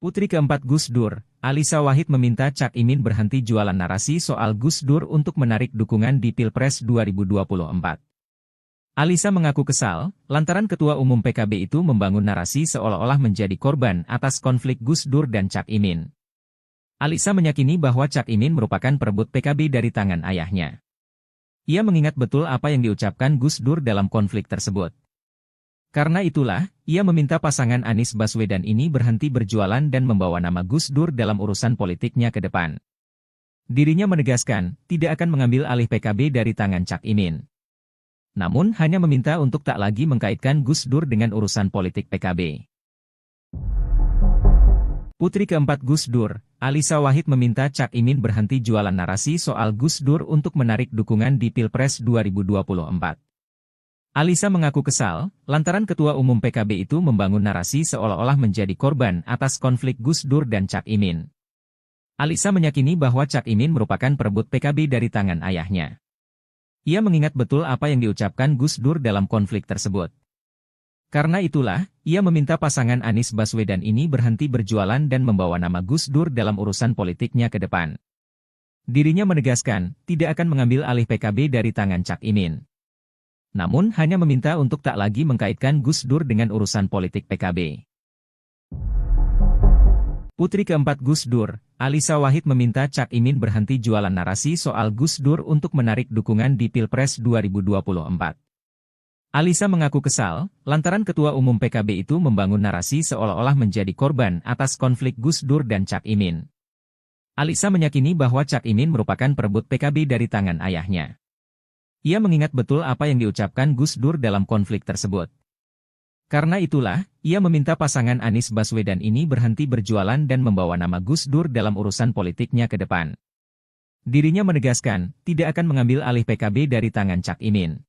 Putri keempat Gus Dur, Alisa Wahid meminta Cak Imin berhenti jualan narasi soal Gus Dur untuk menarik dukungan di Pilpres 2024. Alisa mengaku kesal, lantaran Ketua Umum PKB itu membangun narasi seolah-olah menjadi korban atas konflik Gus Dur dan Cak Imin. Alisa meyakini bahwa Cak Imin merupakan perebut PKB dari tangan ayahnya. Ia mengingat betul apa yang diucapkan Gus Dur dalam konflik tersebut. Karena itulah, ia meminta pasangan Anies Baswedan ini berhenti berjualan dan membawa nama Gus Dur dalam urusan politiknya ke depan. Dirinya menegaskan, tidak akan mengambil alih PKB dari tangan Cak Imin. Namun hanya meminta untuk tak lagi mengkaitkan Gus Dur dengan urusan politik PKB. Putri keempat Gus Dur, Alisa Wahid meminta Cak Imin berhenti jualan narasi soal Gus Dur untuk menarik dukungan di Pilpres 2024. Alisa mengaku kesal, lantaran Ketua Umum PKB itu membangun narasi seolah-olah menjadi korban atas konflik Gus Dur dan Cak Imin. Alisa meyakini bahwa Cak Imin merupakan perebut PKB dari tangan ayahnya. Ia mengingat betul apa yang diucapkan Gus Dur dalam konflik tersebut. Karena itulah, ia meminta pasangan Anies Baswedan ini berhenti berjualan dan membawa nama Gus Dur dalam urusan politiknya ke depan. Dirinya menegaskan, tidak akan mengambil alih PKB dari tangan Cak Imin. Namun hanya meminta untuk tak lagi mengkaitkan Gus Dur dengan urusan politik PKB. Putri keempat Gus Dur, Alisa Wahid meminta Cak Imin berhenti jualan narasi soal Gus Dur untuk menarik dukungan di Pilpres 2024. Alisa mengaku kesal, lantaran Ketua Umum PKB itu membangun narasi seolah-olah menjadi korban atas konflik Gus Dur dan Cak Imin. Alisa meyakini bahwa Cak Imin merupakan perebut PKB dari tangan ayahnya. Ia mengingat betul apa yang diucapkan Gus Dur dalam konflik tersebut. Karena itulah, ia meminta pasangan Anies Baswedan ini berhenti berjualan dan membawa nama Gus Dur dalam urusan politiknya ke depan. Dirinya menegaskan, tidak akan mengambil alih PKB dari tangan Cak Imin.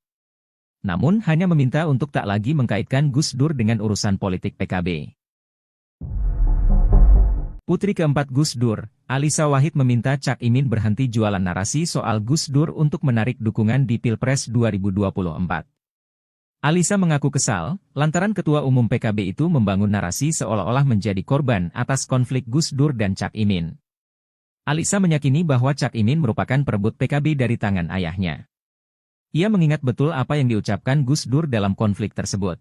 Namun hanya meminta untuk tak lagi mengkaitkan Gus Dur dengan urusan politik PKB. Putri keempat Gus Dur, Alisa Wahid meminta Cak Imin berhenti jualan narasi soal Gus Dur untuk menarik dukungan di Pilpres 2024. Alisa mengaku kesal, lantaran Ketua Umum PKB itu membangun narasi seolah-olah menjadi korban atas konflik Gus Dur dan Cak Imin. Alisa meyakini bahwa Cak Imin merupakan perebut PKB dari tangan ayahnya. Ia mengingat betul apa yang diucapkan Gus Dur dalam konflik tersebut.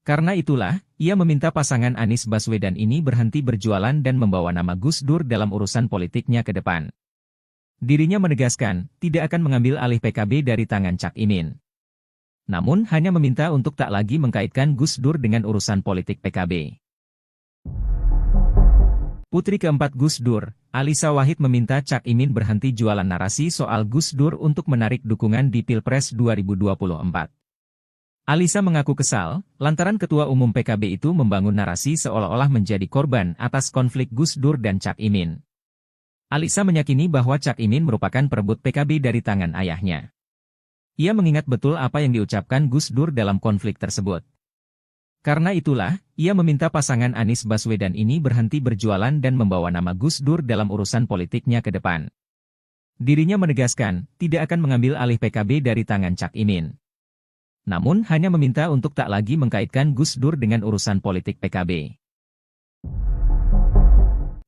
Karena itulah, ia meminta pasangan Anies Baswedan ini berhenti berjualan dan membawa nama Gus Dur dalam urusan politiknya ke depan. Dirinya menegaskan, tidak akan mengambil alih PKB dari tangan Cak Imin. Namun hanya meminta untuk tak lagi mengkaitkan Gus Dur dengan urusan politik PKB. Putri keempat Gus Dur, Alisa Wahid meminta Cak Imin berhenti jualan narasi soal Gus Dur untuk menarik dukungan di Pilpres 2024. Alisa mengaku kesal, lantaran Ketua Umum PKB itu membangun narasi seolah-olah menjadi korban atas konflik Gus Dur dan Cak Imin. Alisa meyakini bahwa Cak Imin merupakan perebut PKB dari tangan ayahnya. Ia mengingat betul apa yang diucapkan Gus Dur dalam konflik tersebut. Karena itulah, ia meminta pasangan Anies Baswedan ini berhenti berjualan dan membawa nama Gus Dur dalam urusan politiknya ke depan. Dirinya menegaskan, tidak akan mengambil alih PKB dari tangan Cak Imin. Namun hanya meminta untuk tak lagi mengkaitkan Gus Dur dengan urusan politik PKB.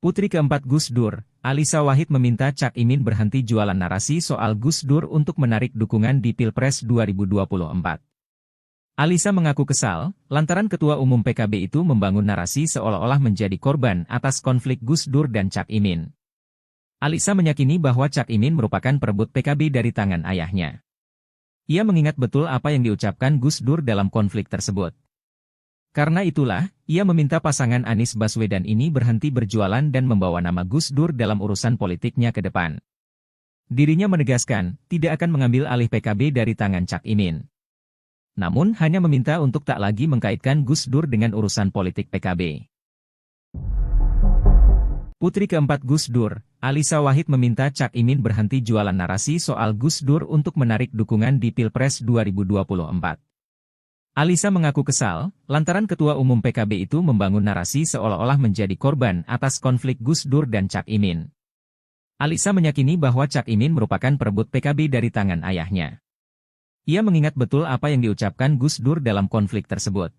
Putri keempat Gus Dur, Alisa Wahid meminta Cak Imin berhenti jualan narasi soal Gus Dur untuk menarik dukungan di Pilpres 2024. Alisa mengaku kesal, lantaran Ketua Umum PKB itu membangun narasi seolah-olah menjadi korban atas konflik Gus Dur dan Cak Imin. Alisa meyakini bahwa Cak Imin merupakan perebut PKB dari tangan ayahnya. Ia mengingat betul apa yang diucapkan Gus Dur dalam konflik tersebut. Karena itulah, ia meminta pasangan Anies Baswedan ini berhenti berjualan dan membawa nama Gus Dur dalam urusan politiknya ke depan. Dirinya menegaskan, tidak akan mengambil alih PKB dari tangan Cak Imin. Namun hanya meminta untuk tak lagi mengkaitkan Gus Dur dengan urusan politik PKB. Putri keempat Gus Dur, Alisa Wahid meminta Cak Imin berhenti jualan narasi soal Gus Dur untuk menarik dukungan di Pilpres 2024. Alisa mengaku kesal, lantaran Ketua Umum PKB itu membangun narasi seolah-olah menjadi korban atas konflik Gus Dur dan Cak Imin. Alisa meyakini bahwa Cak Imin merupakan perebut PKB dari tangan ayahnya. Ia mengingat betul apa yang diucapkan Gus Dur dalam konflik tersebut.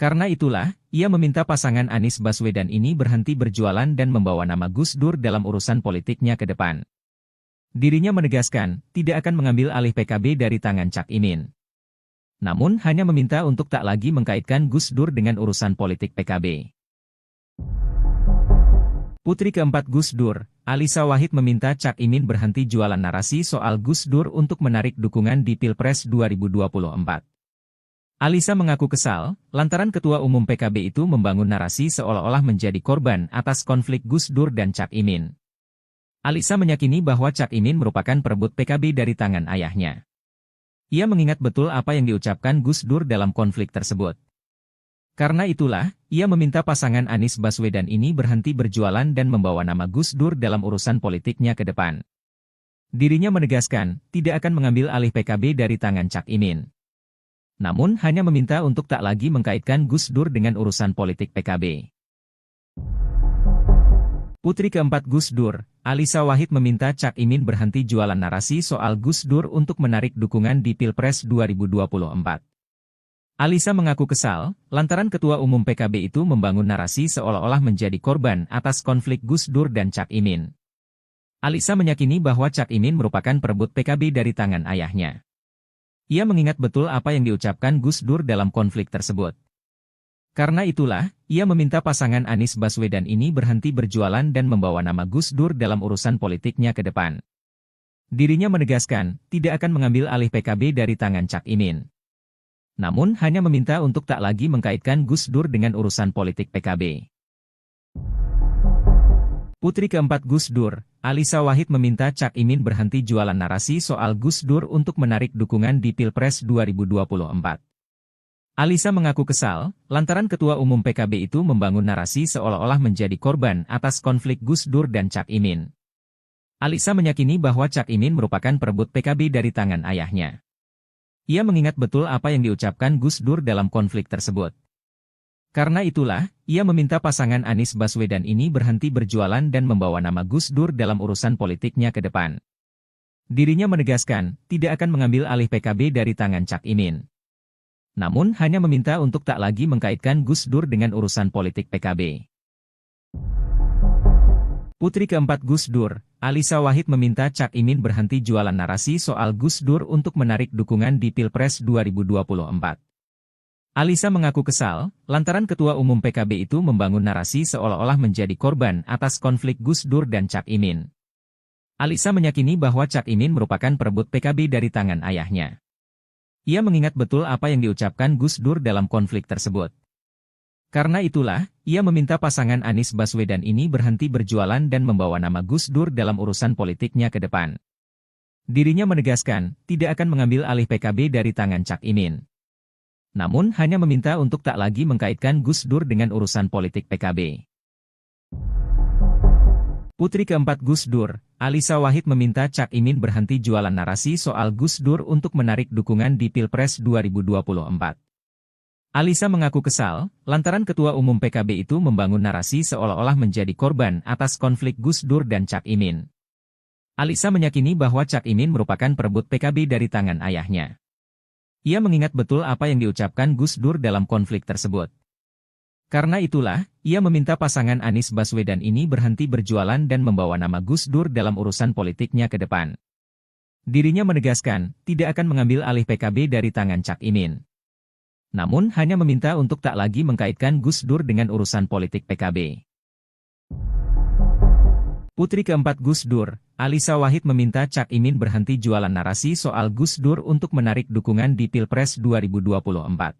Karena itulah, ia meminta pasangan Anies Baswedan ini berhenti berjualan dan membawa nama Gus Dur dalam urusan politiknya ke depan. Dirinya menegaskan, tidak akan mengambil alih PKB dari tangan Cak Imin. Namun hanya meminta untuk tak lagi mengkaitkan Gus Dur dengan urusan politik PKB. Putri keempat Gus Dur, Alisa Wahid meminta Cak Imin berhenti jualan narasi soal Gus Dur untuk menarik dukungan di Pilpres 2024. Alisa mengaku kesal, lantaran Ketua Umum PKB itu membangun narasi seolah-olah menjadi korban atas konflik Gus Dur dan Cak Imin. Alisa meyakini bahwa Cak Imin merupakan perebut PKB dari tangan ayahnya. Ia mengingat betul apa yang diucapkan Gus Dur dalam konflik tersebut. Karena itulah, ia meminta pasangan Anies Baswedan ini berhenti berjualan dan membawa nama Gus Dur dalam urusan politiknya ke depan. Dirinya menegaskan, tidak akan mengambil alih PKB dari tangan Cak Imin. Namun hanya meminta untuk tak lagi mengkaitkan Gus Dur dengan urusan politik PKB. Putri keempat Gus Dur, Alisa Wahid meminta Cak Imin berhenti jualan narasi soal Gus Dur untuk menarik dukungan di Pilpres 2024. Alisa mengaku kesal, lantaran Ketua Umum PKB itu membangun narasi seolah-olah menjadi korban atas konflik Gus Dur dan Cak Imin. Alisa meyakini bahwa Cak Imin merupakan perebut PKB dari tangan ayahnya. Ia mengingat betul apa yang diucapkan Gus Dur dalam konflik tersebut. Karena itulah, ia meminta pasangan Anies Baswedan ini berhenti berjualan dan membawa nama Gus Dur dalam urusan politiknya ke depan. Dirinya menegaskan, tidak akan mengambil alih PKB dari tangan Cak Imin. Namun hanya meminta untuk tak lagi mengkaitkan Gus Dur dengan urusan politik PKB. Putri keempat Gus Dur, Alisa Wahid meminta Cak Imin berhenti jualan narasi soal Gus Dur untuk menarik dukungan di Pilpres 2024. Alisa mengaku kesal, lantaran Ketua Umum PKB itu membangun narasi seolah-olah menjadi korban atas konflik Gus Dur dan Cak Imin. Alisa meyakini bahwa Cak Imin merupakan perebut PKB dari tangan ayahnya. Ia mengingat betul apa yang diucapkan Gus Dur dalam konflik tersebut. Karena itulah, ia meminta pasangan Anies Baswedan ini berhenti berjualan dan membawa nama Gus Dur dalam urusan politiknya ke depan. Dirinya menegaskan, tidak akan mengambil alih PKB dari tangan Cak Imin. Namun hanya meminta untuk tak lagi mengkaitkan Gus Dur dengan urusan politik PKB. Putri keempat Gus Dur, Alisa Wahid meminta Cak Imin berhenti jualan narasi soal Gus Dur untuk menarik dukungan di Pilpres 2024. Alisa mengaku kesal, lantaran Ketua Umum PKB itu membangun narasi seolah-olah menjadi korban atas konflik Gus Dur dan Cak Imin. Alisa meyakini bahwa Cak Imin merupakan perebut PKB dari tangan ayahnya. Ia mengingat betul apa yang diucapkan Gus Dur dalam konflik tersebut. Karena itulah, ia meminta pasangan Anies Baswedan ini berhenti berjualan dan membawa nama Gus Dur dalam urusan politiknya ke depan. Dirinya menegaskan, tidak akan mengambil alih PKB dari tangan Cak Imin. Namun hanya meminta untuk tak lagi mengkaitkan Gus Dur dengan urusan politik PKB. Putri keempat Gus Dur, Alisa Wahid meminta Cak Imin berhenti jualan narasi soal Gus Dur untuk menarik dukungan di Pilpres 2024. Alisa mengaku kesal, lantaran Ketua Umum PKB itu membangun narasi seolah-olah menjadi korban atas konflik Gus Dur dan Cak Imin. Alisa meyakini bahwa Cak Imin merupakan perebut PKB dari tangan ayahnya. Ia mengingat betul apa yang diucapkan Gus Dur dalam konflik tersebut. Karena itulah, ia meminta pasangan Anies Baswedan ini berhenti berjualan dan membawa nama Gus Dur dalam urusan politiknya ke depan. Dirinya menegaskan, tidak akan mengambil alih PKB dari tangan Cak Imin. Namun hanya meminta untuk tak lagi mengkaitkan Gus Dur dengan urusan politik PKB. Putri keempat Gus Dur, Alisa Wahid meminta Cak Imin berhenti jualan narasi soal Gus Dur untuk menarik dukungan di Pilpres 2024.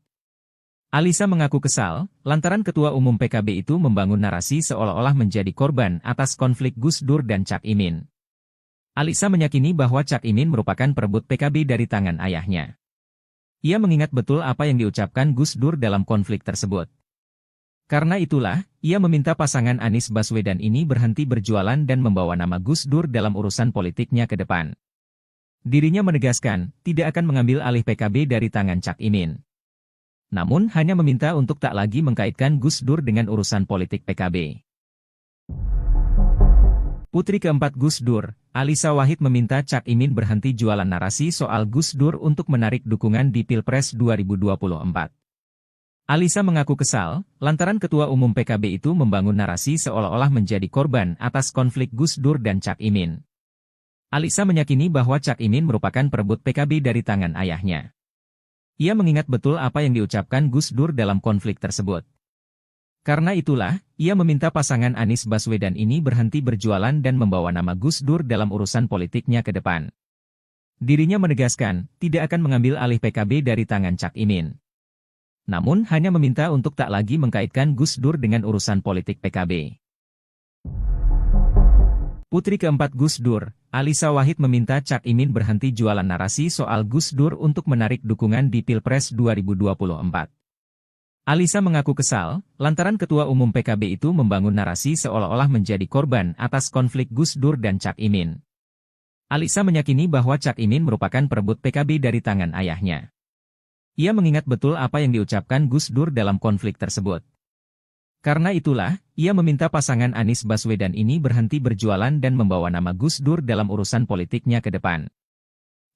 Alisa mengaku kesal, lantaran Ketua Umum PKB itu membangun narasi seolah-olah menjadi korban atas konflik Gus Dur dan Cak Imin. Alisa meyakini bahwa Cak Imin merupakan perebut PKB dari tangan ayahnya. Ia mengingat betul apa yang diucapkan Gus Dur dalam konflik tersebut. Karena itulah, ia meminta pasangan Anies Baswedan ini berhenti berjualan dan membawa nama Gus Dur dalam urusan politiknya ke depan. Dirinya menegaskan, tidak akan mengambil alih PKB dari tangan Cak Imin. Namun hanya meminta untuk tak lagi mengkaitkan Gus Dur dengan urusan politik PKB. Putri keempat Gus Dur, Alisa Wahid meminta Cak Imin berhenti jualan narasi soal Gus Dur untuk menarik dukungan di Pilpres 2024. Alisa mengaku kesal, lantaran Ketua Umum PKB itu membangun narasi seolah-olah menjadi korban atas konflik Gus Dur dan Cak Imin. Alisa meyakini bahwa Cak Imin merupakan perebut PKB dari tangan ayahnya. Ia mengingat betul apa yang diucapkan Gus Dur dalam konflik tersebut. Karena itulah, ia meminta pasangan Anies Baswedan ini berhenti berjualan dan membawa nama Gus Dur dalam urusan politiknya ke depan. Dirinya menegaskan, tidak akan mengambil alih PKB dari tangan Cak Imin. Namun hanya meminta untuk tak lagi mengkaitkan Gus Dur dengan urusan politik PKB. Putri keempat Gus Dur, Alisa Wahid meminta Cak Imin berhenti jualan narasi soal Gus Dur untuk menarik dukungan di Pilpres 2024. Alisa mengaku kesal, lantaran Ketua Umum PKB itu membangun narasi seolah-olah menjadi korban atas konflik Gus Dur dan Cak Imin. Alisa meyakini bahwa Cak Imin merupakan perebut PKB dari tangan ayahnya. Ia mengingat betul apa yang diucapkan Gus Dur dalam konflik tersebut. Karena itulah, ia meminta pasangan Anies Baswedan ini berhenti berjualan dan membawa nama Gus Dur dalam urusan politiknya ke depan.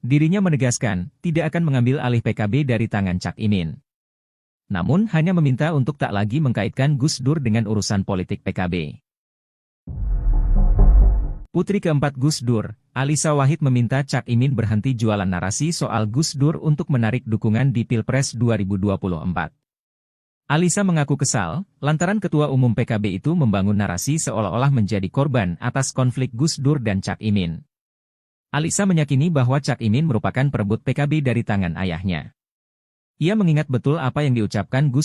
Dirinya menegaskan, tidak akan mengambil alih PKB dari tangan Cak Imin. Namun hanya meminta untuk tak lagi mengkaitkan Gus Dur dengan urusan politik PKB. Putri keempat Gus Dur, Alisa Wahid meminta Cak Imin berhenti jualan narasi soal Gus Dur untuk menarik dukungan di Pilpres 2024. Alisa mengaku kesal, lantaran Ketua Umum PKB itu membangun narasi seolah-olah menjadi korban atas konflik Gus Dur dan Cak Imin. Alisa meyakini bahwa Cak Imin merupakan perebut PKB dari tangan ayahnya. Ia mengingat betul apa yang diucapkan Gus